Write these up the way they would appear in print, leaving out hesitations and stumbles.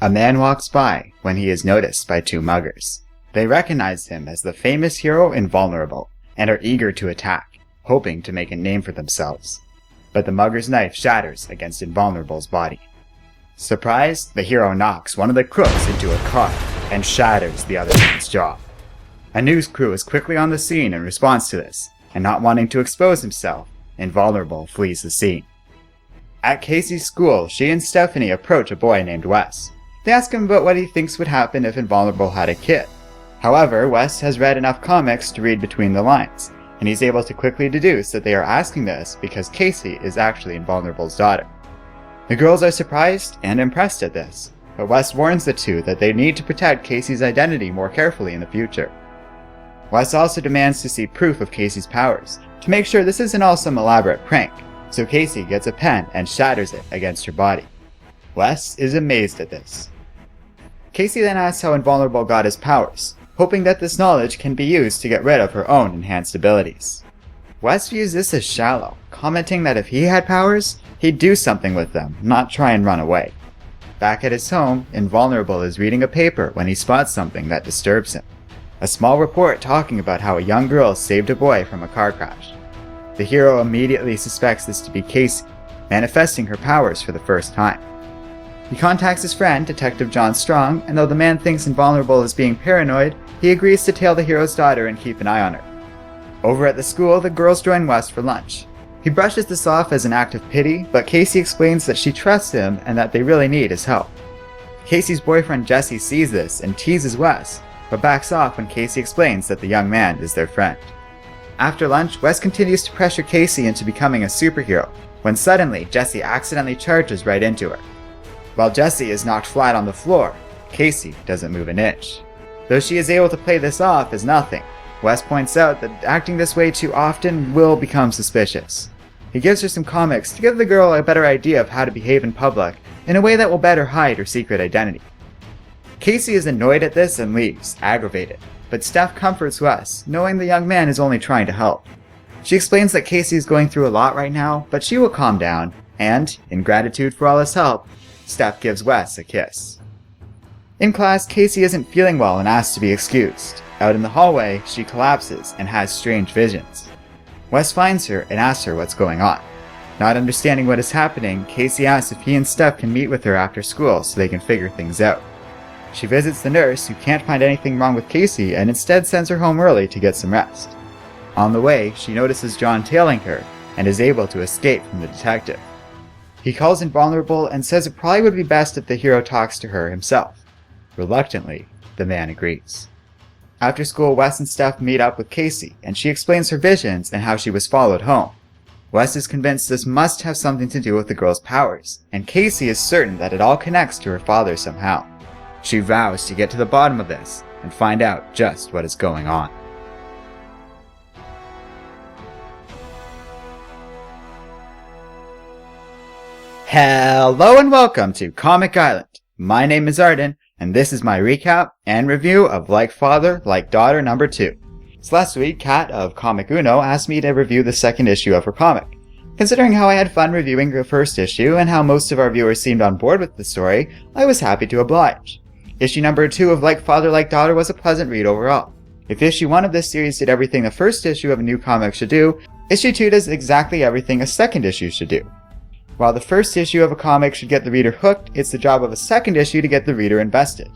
A man walks by when he is noticed by two muggers. They recognize him as the famous hero Invulnerable and are eager to attack, hoping to make a name for themselves. But the mugger's knife shatters against Invulnerable's body. Surprised, the hero knocks one of the crooks into a car and shatters the other man's jaw. A news crew is quickly on the scene in response to this, and not wanting to expose himself, Invulnerable flees the scene. At Casey's school, she and Stephanie approach a boy named Wes. They ask him about what he thinks would happen if Invulnerable had a kid. However, Wes has read enough comics to read between the lines, and he's able to quickly deduce that they are asking this because Casey is actually Invulnerable's daughter. The girls are surprised and impressed at this, but Wes warns the two that they need to protect Casey's identity more carefully in the future. Wes also demands to see proof of Casey's powers, to make sure this isn't all some elaborate prank, so Casey gets a pen and shatters it against her body. Wes is amazed at this. Casey then asks how Invulnerable got his powers, hoping that this knowledge can be used to get rid of her own enhanced abilities. Wes views this as shallow, commenting that if he had powers, he'd do something with them, not try and run away. Back at his home, Invulnerable is reading a paper when he spots something that disturbs him. A small report talking about how a young girl saved a boy from a car crash. The hero immediately suspects this to be Casey, manifesting her powers for the first time. He contacts his friend, Detective John Strong, and though the man thinks Invulnerable is being paranoid, he agrees to tail the hero's daughter and keep an eye on her. Over at the school, the girls join Wes for lunch. He brushes this off as an act of pity, but Casey explains that she trusts him and that they really need his help. Casey's boyfriend Jesse sees this and teases Wes, but backs off when Casey explains that the young man is their friend. After lunch, Wes continues to pressure Casey into becoming a superhero, when suddenly Jesse accidentally charges right into her. While Jesse is knocked flat on the floor, Casey doesn't move an inch. Though she is able to play this off as nothing, Wes points out that acting this way too often will become suspicious. He gives her some comics to give the girl a better idea of how to behave in public in a way that will better hide her secret identity. Casey is annoyed at this and leaves, aggravated, but Steph comforts Wes, knowing the young man is only trying to help. She explains that Casey is going through a lot right now, but she will calm down, and, in gratitude for all his help, Steph gives Wes a kiss. In class, Casey isn't feeling well and asks to be excused. Out in the hallway, she collapses and has strange visions. Wes finds her and asks her what's going on. Not understanding what is happening, Casey asks if he and Steph can meet with her after school so they can figure things out. She visits the nurse, who can't find anything wrong with Casey and instead sends her home early to get some rest. On the way, she notices John tailing her and is able to escape from the detective. He calls Invulnerable and says it probably would be best if the hero talks to her himself. Reluctantly, the man agrees. After school, Wes and Steph meet up with Casey, and she explains her visions and how she was followed home. Wes is convinced this must have something to do with the girl's powers, and Casey is certain that it all connects to her father somehow. She vows to get to the bottom of this and find out just what is going on. Hello and welcome to Comic Island. My name is Arden, and this is my recap and review of Like Father, Like Daughter number 2. So last week, Kat of ComicUno asked me to review the second issue of her comic. Considering how I had fun reviewing the first issue and how most of our viewers seemed on board with the story, I was happy to oblige. Issue number 2 of Like Father, Like Daughter was a pleasant read overall. If issue 1 of this series did everything the first issue of a new comic should do, issue 2 does exactly everything a second issue should do. While the first issue of a comic should get the reader hooked, it's the job of a second issue to get the reader invested.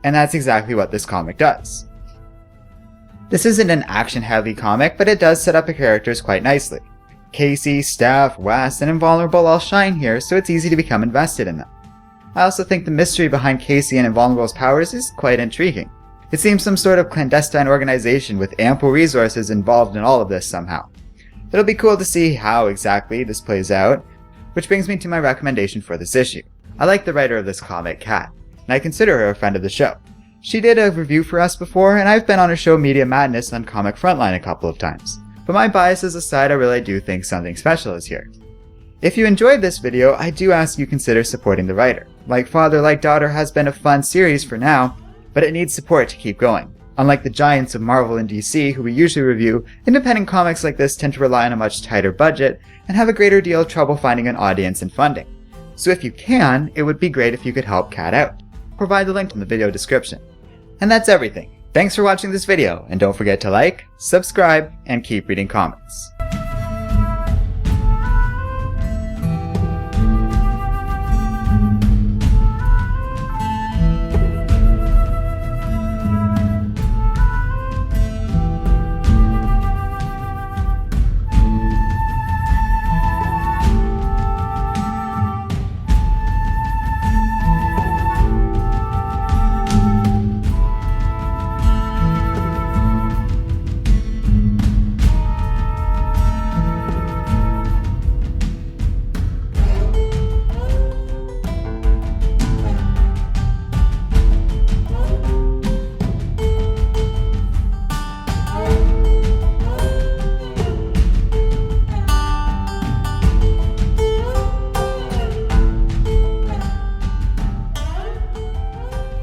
And that's exactly what this comic does. This isn't an action-heavy comic, but it does set up the characters quite nicely. Casey, Steph, Wes, and Invulnerable all shine here, so it's easy to become invested in them. I also think the mystery behind Casey and Invulnerable's powers is quite intriguing. It seems some sort of clandestine organization with ample resources involved in all of this somehow. It'll be cool to see how exactly this plays out, which brings me to my recommendation for this issue. I like the writer of this comic, Kat, and I consider her a friend of the show. She did a review for us before, and I've been on her show Media Madness on Comic Frontline a couple of times. But my biases aside, I really do think something special is here. If you enjoyed this video, I do ask you consider supporting the writer. Like Father, Like Daughter has been a fun series for now, but it needs support to keep going. Unlike the giants of Marvel and DC who we usually review, independent comics like this tend to rely on a much tighter budget and have a greater deal of trouble finding an audience and funding. So if you can, it would be great if you could help Kat out. provide the link in the video description. And that's everything. Thanks for watching this video, and don't forget to like, subscribe, and keep reading comics.